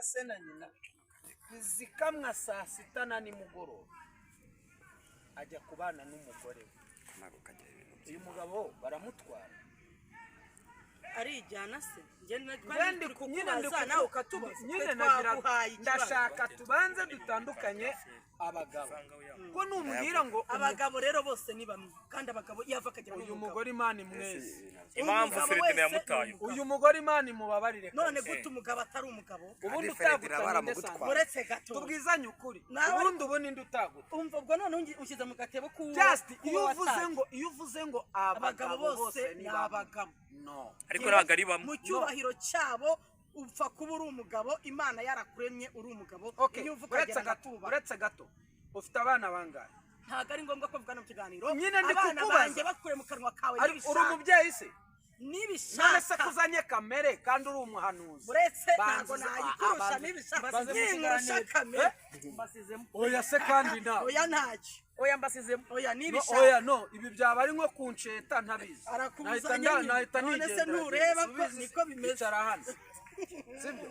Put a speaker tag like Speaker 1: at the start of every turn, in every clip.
Speaker 1: se na nyina zikamwa saa sita na nimugoroba ajya kubana n'umugore uyu mugabo baramutwara
Speaker 2: arijyana se
Speaker 1: nyine nagira ndashaka tubanze dutandukanye abagabo ko numbwira ngo
Speaker 2: abagabo rero bose ni bamwe kandi abagabo yava kagira
Speaker 1: uyu mugore Imana imwese
Speaker 3: impamvu Ferdinand yamutaye
Speaker 1: uyu mugore Imana imubabarire
Speaker 2: none gute umugabo atari umugabo
Speaker 1: ubundi utagutanye
Speaker 2: uretse gato
Speaker 1: tubwizanye ukuri ubundi ndutaguta
Speaker 2: umva ubwo none ushyize mu gatebo ku
Speaker 1: just iyo uvuze ngo
Speaker 2: abagabo bose ni abagabo
Speaker 3: no ariko nagari bamwe
Speaker 2: mu cyubahiro cyabo upfa kuba uri umugabo Imana yarakuremye uri umugabo
Speaker 1: iyo uvuga uretse gato ufite abana bangahe
Speaker 2: ntago ari ngombwa ko mvugana mu kiganiro
Speaker 1: nyine ndi
Speaker 2: kukubaza bakure mu kanwa kawe
Speaker 1: n'ibishaka uri umubyeyi se
Speaker 2: nibishaka
Speaker 1: none se kuzanye kamere kandi uri umuhanuzi
Speaker 2: uretse ntago nayikurusha nibishaka nyinkurusha kamere mbasizemo
Speaker 1: oya se kandi na
Speaker 2: oya ntacyo
Speaker 1: oya mbasizemo
Speaker 2: oya nibishaka
Speaker 1: oya no ibi byaba ari nko kunsheta ntabizi
Speaker 2: nahita none se nureba ko niko bimeze
Speaker 1: hano sibyo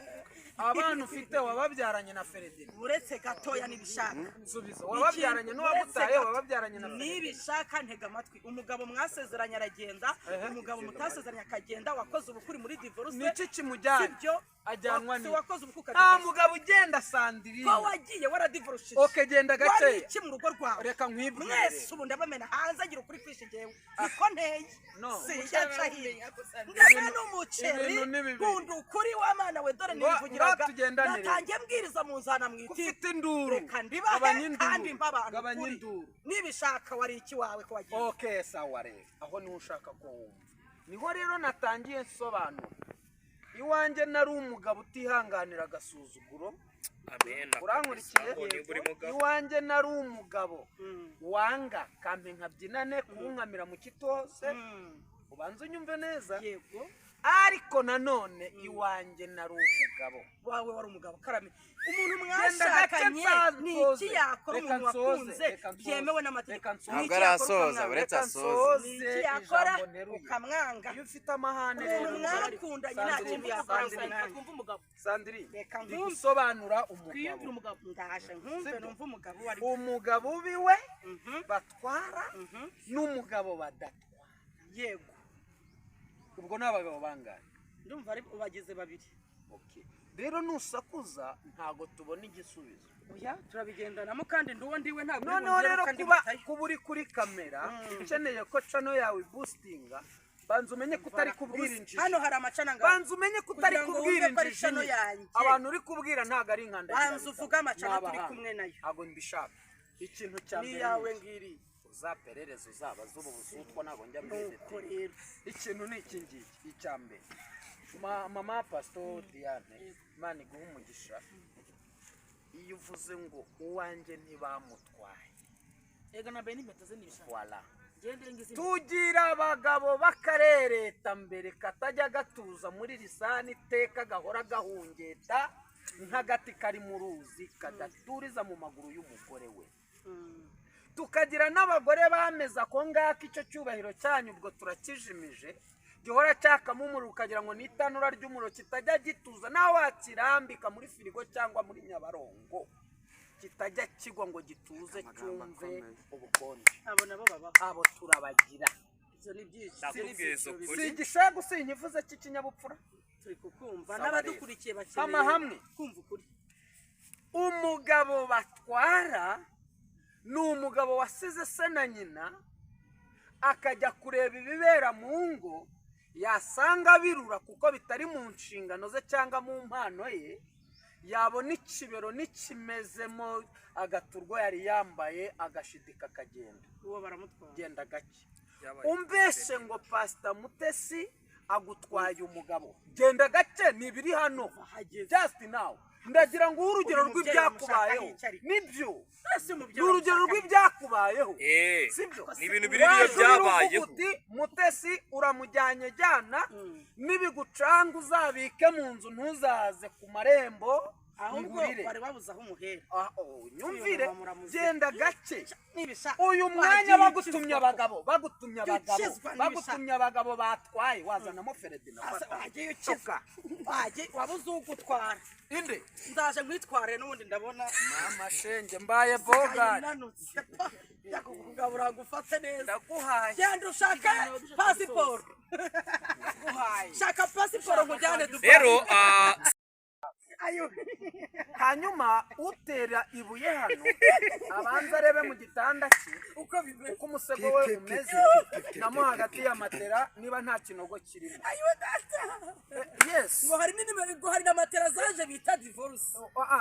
Speaker 1: abantu ufite wababyaranye na Ferdinand
Speaker 2: uretse gatoya nibishaka
Speaker 1: subiza wababyaranye n'uwagutaye wababyaranye na
Speaker 2: nibishaka ntega amatwi umugabo mwasezeranye aragenda umugabo mutasezeranye akagenda wakoze ubukuri muri divorce
Speaker 1: niki kimujyana
Speaker 2: sibyo
Speaker 1: ajyanwa ni
Speaker 2: wakoze ubukuri
Speaker 1: nta mugabo ugenda Sandrine
Speaker 2: ko wagiye waradivorce
Speaker 1: okay genda gace
Speaker 2: iki mu rugo rwawe
Speaker 1: reka nkwibwire
Speaker 2: mwese ubu ndabamena hanze agira ukuri kwishi jewe iko nteye
Speaker 1: no
Speaker 2: sinjyaca hiye ndabona n'umuceri kundi ukuri w'amana we dore nivugiraga natangiye mbwiriza muzana mwiti
Speaker 1: ufite induru
Speaker 2: kandi mbabana nibishaka wari iki wawe ko wagiye
Speaker 1: okay sawa rero aho niho ushaka ko wumva niho rero natangiye nsobanura iwanjye nari umugabo utihanganira agasuzuguro urankurikiye iwanjye nari umugabo wanga kampe nkabyinane kunkamira mu kitose ubanza unyumve neza
Speaker 2: yego
Speaker 1: ariko nanone iwanjye nari umugabo
Speaker 2: wawe wari umugabo karame umuntu mwashakanye ni iki yakora umuntu wakunze byemewe n'amategeko
Speaker 3: ntabwo arasoza uretse asoza
Speaker 2: ni iki yakora ukamwanga
Speaker 1: iyo ufite amahane
Speaker 2: rero mwakundanye nta kintu yakora kumva umugabo
Speaker 1: Sandrine gusobanura umugabo
Speaker 2: ndaje nkumve numva umugabo wari
Speaker 1: umugabo biwe batwara n'umugabo badatwara
Speaker 2: yego
Speaker 1: ubwo n'abagabo bangahe
Speaker 2: ndumva ari ubagize babiri
Speaker 1: okay rero nusakuza ntago tubona igisubizo
Speaker 2: oya turabigendanamo kandi nduwo ndiwe ntabwo
Speaker 1: noneho rero kuba uri kuri kamera ukeneye ko channel yawe boostinga banza umenye ko utari kubwira injiji
Speaker 2: hano hari amacana ngaho
Speaker 1: banza umenye ko utari kubwira injiji abantu uri kubwira ntago ari inkanda
Speaker 2: banza uvuga amacana turi kumwe nayo
Speaker 1: ntago mbishaka ikintu cya mbere
Speaker 2: ni yawe ngiri
Speaker 1: uzaperereza uzaba zubu busutwa ntago njya
Speaker 2: nuko rero
Speaker 1: ikintu ni iki ngiki icya mbere mama Pastor Diane Imana iguha umugisha iyo uvuze ngo uwanjye ntibamutwaye
Speaker 2: ega na bene impeta ze nibishaka
Speaker 1: wala
Speaker 2: tugira
Speaker 1: abagabo bakarereta mbere katajya gatuza muri lisani iteka gahora gahungeta nk'agati kari mu ruzi kadaturiza mu maguru y'umugore we tukagira n'abagore bameze ako ngako icyo cyubahiro cyanyu ubwo turakijimije gihora cyakamo umuriro ukagira ngo ni itanura ry'umuriro kitajya gituza nawe wakirambika muri firigo cyangwa muri nyabarongo kitajya kigwa ngo gituze cyumve ubukonje
Speaker 2: abo nabo baba
Speaker 1: abo turabagira
Speaker 2: izo ni byinshi
Speaker 1: si igishago sinyivuze cy'ikinyabupfura
Speaker 2: turi kukumva n'abadukurikiye bakeneye
Speaker 1: amahamwe
Speaker 2: kumva ukuri
Speaker 1: umugabo batwara ni umugabo wasize se na nyina akajya kureba ibibera mu ngo yasanga birura kuko bitari mu nshingano ze cyangwa mu mpano ye yabona ikibero n'ikimezemo agaturwa yari yambaye agashidika akagenda
Speaker 2: uwo baramutwara
Speaker 1: genda gake umbeshe ngo Pastor Mutesi agutwaye umugabo genda gake nibiri hano just now ndagira ngo urugero rw'ibyakubayeho nibyo urugero rw'ibyakubayeho sibyo
Speaker 3: ni ibintu biri byo byabayeho
Speaker 1: Mutesi uramujyanye jyana nibigucanga uzabike mu nzu ntuzaze ku marembo
Speaker 2: ahubwo bari babuze aho umuhera
Speaker 1: nyumvire genda gake
Speaker 2: nibisha
Speaker 1: uyu mwanya bagutumye abagabo batwaye wazanamo Feredina
Speaker 2: wagiye ukiza wabuze ugutwara
Speaker 1: inde
Speaker 2: ndaje nkwitware n'ubundi ndabona
Speaker 1: mama shenge mbaye bogari
Speaker 2: yakugabura gufate neza
Speaker 1: ndaguhaye
Speaker 2: genda ushaka passport ndaguhaye shaka passport nkujyane Dubai
Speaker 3: rero
Speaker 1: hanyuma utera ibuye hano abanza arebe mu gitanda cye uko umusego we umeze namo hagati ya matera niba nta kinogo kirimo yes
Speaker 2: ngo hari n'inimero ngo hari na matera zaje bita divorce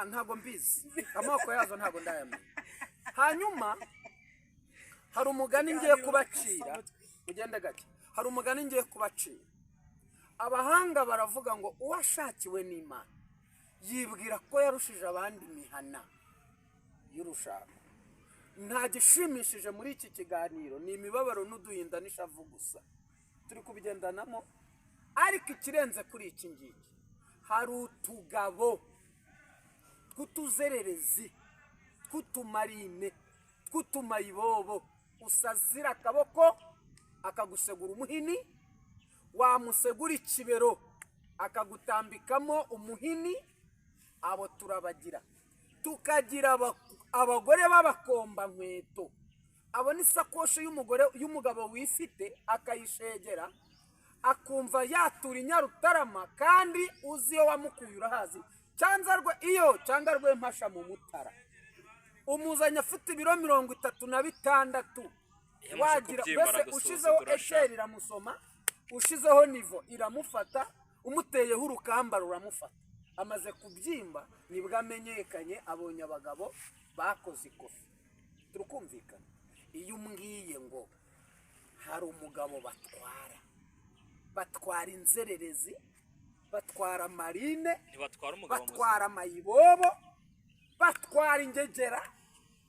Speaker 1: ntago mbizi amoko yazo ntago ndayamenya hanyuma hari umugani ngiye kubacira ugende gake hari umugani ngiye kubacira abahanga baravuga ngo uwashakiwe n'Imana yibwira ko yarushije abandi mihana y'urushako nta gishimishije muri iki kiganiro ni imibabaro n'uduhinda n'ishavu gusa turi kubigendanamo ariko ikirenze kuri iki ngiki hari utugabo tw'utuzererezi tw'utumarine tw'utumayibobo usazira akaboko akagusegura umuhini wamusegura ikibero akagutambikamo umuhini abo turabagira tukagira abagore b'abakomba nkweto abona isakoshi y'umugabo wifite akayishegera akumva yatura inyarutarama kandi uzi iyo wamukuye urahazi cyangwa rwe mpasha mu Mutara umuzanya afite ibiro 36 wagira bese ushizeho esheri iramusoma ushizeho nivo iramufata umuteyeho urukamba ruramufata amaze kubyimba nibwo amenyekanye abonye abagabo bakoze ikofi turukumvikana iyo umbwiye ngo hari umugabo batwara inzererezi batwara marine batwara amayibobo batwara ingegera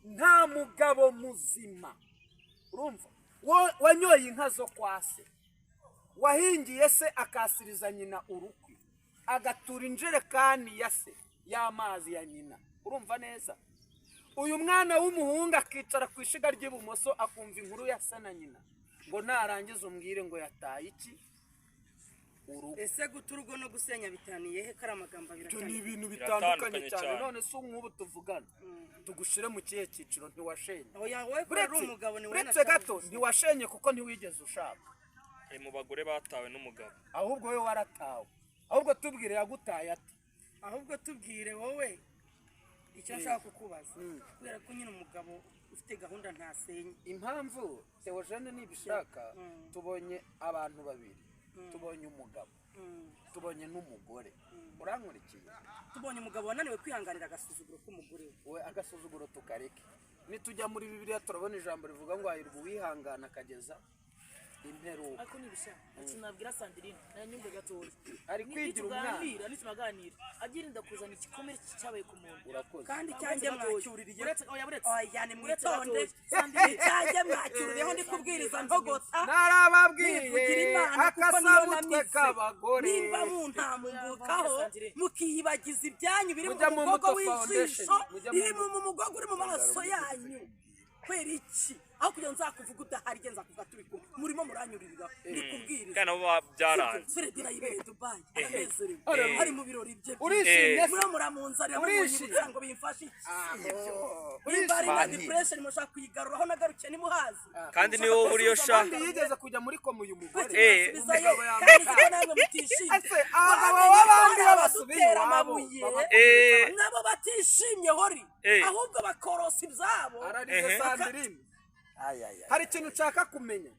Speaker 1: nta mugabo muzima urumva wanyoye inka zo kwa se wahingiye se akasiriza nyina urukwi agatura injerekani ya se y'amazi ya nyina urumva neza uyu mwana w'umuhungu akicara ku ishiga ry'ibumoso akumva inkuru ya se na nyina ngo narangiza umbwire ngo yataye iki urugo
Speaker 2: ese guturugo no gusenya bitaniye he kari amagambo
Speaker 1: biratandukanye ni ibintu bitandukanye cyane none se nk'ubu tuvugana tugushire mu kihe cyiciro ntiwashenye uretse gato ntiwashenye kuko ntiwigeze ushaka
Speaker 3: mu bagore batawe n'umugabo
Speaker 1: ahubwo wowe waratawe ahubwo tubwire yagutaye ati
Speaker 2: ahubwo tubwire wowe icyo nshaka kukubaza kubera ko nyine umugabo ufite gahunda ntasenye
Speaker 1: impamvu Theogene nibishaka tubonye abantu babiri tubonye umugabo tubonye n'umugore urankurikiye
Speaker 2: tubonye umugabo wananiwe kwihanganira agasuzuguro k'umugore
Speaker 1: we agasuzuguro tukareke nitujya muri Bibiliya turabona ijambo rivuga ngo hahirwa uwihangana akageza imperuka
Speaker 4: ariko nibishaka akinabwira Sandrine na nyumve gatoya
Speaker 1: ari kwigira umwana
Speaker 4: nitumaganira agirinda kuzana igikomere cyabaye ku muntu
Speaker 1: urakoze
Speaker 2: kandi cyanjye mwacyuririye
Speaker 4: buretse
Speaker 2: yani mwitonde cyanjye mwacyuririyeho ndi kubwiriza ntogota
Speaker 1: narababwiye akasabutwe k'abagore
Speaker 2: nimba muntamumbukaho mukiyibagiza ibyanyu biri mu mugogo w'ijisho biri mu mugogo uri mu maso yanyu kwera iki aho kugira nzakuvuga udahari genza kuvuga turi kumwe murimo muranyuririra ndikubwiriza
Speaker 3: kana babyaranye
Speaker 2: Feredina yibereye Dubai aranezerewe ari mu birori bye
Speaker 1: urishimye
Speaker 2: muri muramunzarira mu nyibutsa ngo bimfashe nimba ari na depression mushaka kuyigaruraho nagarukiye nimuhazi
Speaker 3: kandi niwo buriyo sha
Speaker 1: kandi yigeze kujya muri komu uyu mugore
Speaker 2: namwe mutishimye
Speaker 1: abagabo b'abandi babasubiye
Speaker 2: amabuye nabo batishimye hori ahubwo bakorosa ibyabo
Speaker 1: ararize Sandrine hari ikintu nshaka kumenya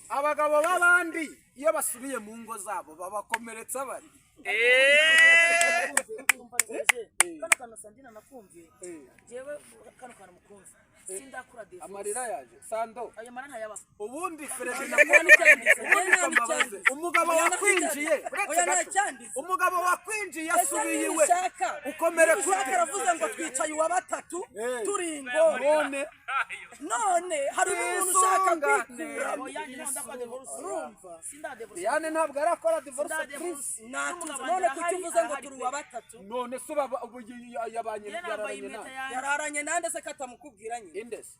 Speaker 1: abagabo b'abandi iyo basubiye mu ngo zabo babakomeretsa bari
Speaker 4: kano kana Sandrine nakumviye jewe kano kana mukumvi sindakura divorce
Speaker 1: amarira yaje Sando
Speaker 4: ayo mara ntayaba
Speaker 1: ubundi Fredy
Speaker 2: Ntacyanditse.
Speaker 1: umugabo wakwinjiye umugabo wakwinjiye yasubiye iwe ukomere kuri
Speaker 2: aravuze ngo twicaye uwa batatu turi ingo none hari umuntu ushaka kwikura
Speaker 1: Diane ntabwo arakora divorce
Speaker 2: none kuki uvuze ngo turi uwa batatu
Speaker 1: none suba yabanye
Speaker 2: yararanye nande se katamukubwiranye
Speaker 1: indese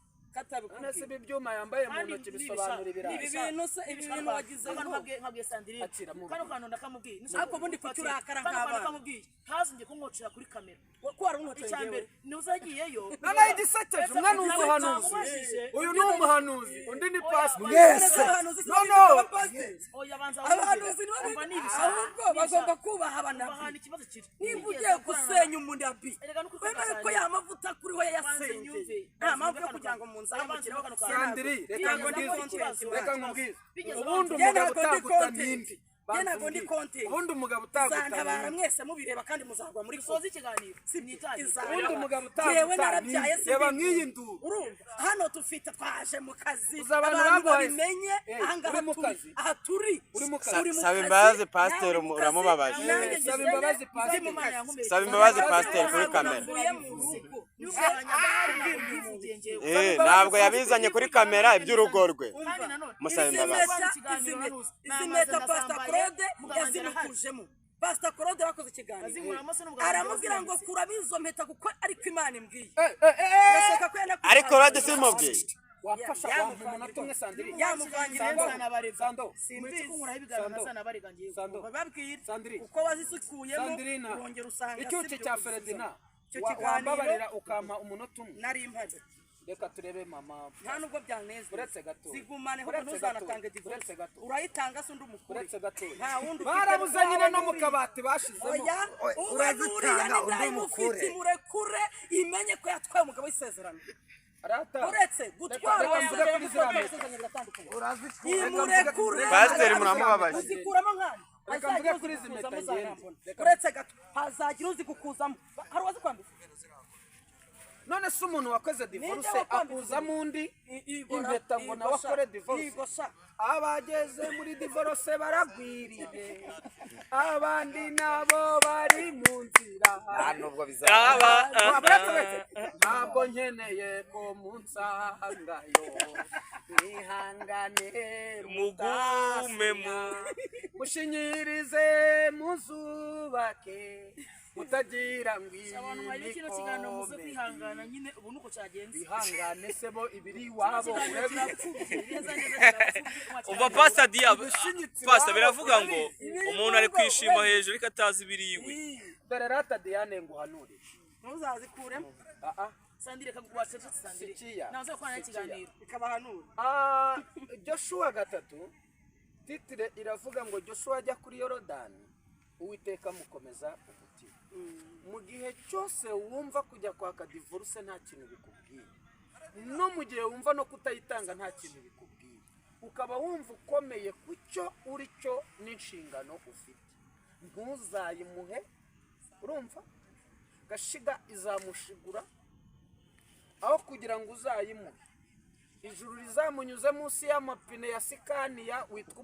Speaker 1: none se ibyuma yambaye mu ntoki bisobanura ibirayi
Speaker 2: ibi bintu wagize
Speaker 4: nkabwiye Sandrine kano kantu ndakamubwiye
Speaker 2: ariko ubundi kuki urakara nk'abana
Speaker 4: ndakamubwiye ntazongeye kumwocera kuri kamera
Speaker 2: ko wari umwoteye
Speaker 4: mbere niuzagiyeyo
Speaker 1: none igisekeje umwe ni umuhanuzi uyu ni umuhanuzi undi ni pastor
Speaker 2: abahanuzi ahubwo bagomba kubaha abanabi niba ugiye gusenya umunabi wemere ko yamavuta kuriho yayasenye nta mpamvu yo kugira ngo
Speaker 1: Sandrine reka nkubwire ubundi umugabo utaguta n'indi
Speaker 2: ntabwo ndi konti
Speaker 1: ubundi umugabo utaguta
Speaker 2: ntabara mwese mubireba kandi muzagwa muri
Speaker 4: soza ikiganiro
Speaker 1: ubundi umugabo utaguta yaba nk'iyi nduru
Speaker 2: urumva hano dufite twaje mu kazi
Speaker 1: abantu
Speaker 2: babimenye aha turi
Speaker 5: saba imbabazi pasiteri uramubabaje saba imbabazi pasiteri kuri kamera ntabwo yabizanye kuri kamera iby'urugo rwe musaba imbabazi
Speaker 2: izi meta pasita Claude yazimukujemo pasita Claude bakoze ikiganiro aramubwira ngo kuramo izo mpeta kuko ariko Imana imbwiye
Speaker 5: ariko Claude simubwiye
Speaker 1: wafasha umuntu umwe Sandrine
Speaker 2: yamuvangira
Speaker 1: Sando
Speaker 4: simbizi kunkuraho ibiganiro nasana barigangiye
Speaker 2: babwira uko wazisukuyemo urongera usanga
Speaker 1: icyuki cya Ferdinand wambabarira ukampa umunota umwe
Speaker 2: nari impade
Speaker 1: reka turebe mama
Speaker 2: nta nubwo byanezeza
Speaker 1: uretse gato
Speaker 2: zigumane ho ntuzanatanga divorce urayitanga se undi mukuru
Speaker 1: uretse gato
Speaker 2: nta wundi
Speaker 1: barabuze nyine no mu kabati bashizemo
Speaker 2: urazitanga undi mukuru murekure imenye ko yatwaye umugabo w'isezerano uretse gutwara murekure
Speaker 5: pasiteri muramubabaje
Speaker 2: uzikuramo nkana
Speaker 1: reka mvuge kuri izi mpeta ngende
Speaker 2: uretse gato hazagira uzi kukuzamo hari uwazi kwambika
Speaker 1: none se umuntu wakoze divorce akuzamo undi impeta ngo nawe akore divorce abageze muri divorce baragwiriye abandi nabo bari mu nzira
Speaker 5: nubwo bizaba
Speaker 1: ntabwo nkeneye ko munsangayo mwihangane
Speaker 3: mugume
Speaker 1: mushinyirize muzubake mutagira ngo
Speaker 4: abantu bari kino kiganiro muze kwihangana nyine ubu nuko cyagenze
Speaker 1: bihangane se bo ibiri wabo
Speaker 3: umva pastor Dia pastor biravuga ngo umuntu ari kwishima hejuru ariko atazi ibiriwe
Speaker 1: dore rata Diane nguhanure
Speaker 2: ntuzazikuremo
Speaker 4: Sandrine kagwace Sandrine nazo kwana ikiganiro
Speaker 2: ikabahanura
Speaker 1: Joshua 3 titire iravuga ngo Joshua ajya kuri Yorodani Uwiteka mukomeza umutima mu gihe cyose wumva kujya kwaka divorce nta kintu bikubwiye no mu gihe wumva no kutayitanga nta kintu bikubwiye ukaba wumva ukomeye kucyo uri cyo n'inshingano ufite ntuzayimuhe urumva gashiga izamushigura aho kugira ngo uzayimuhe ijuru rizamunyuze munsi y'amapine ya Sikaniya witwa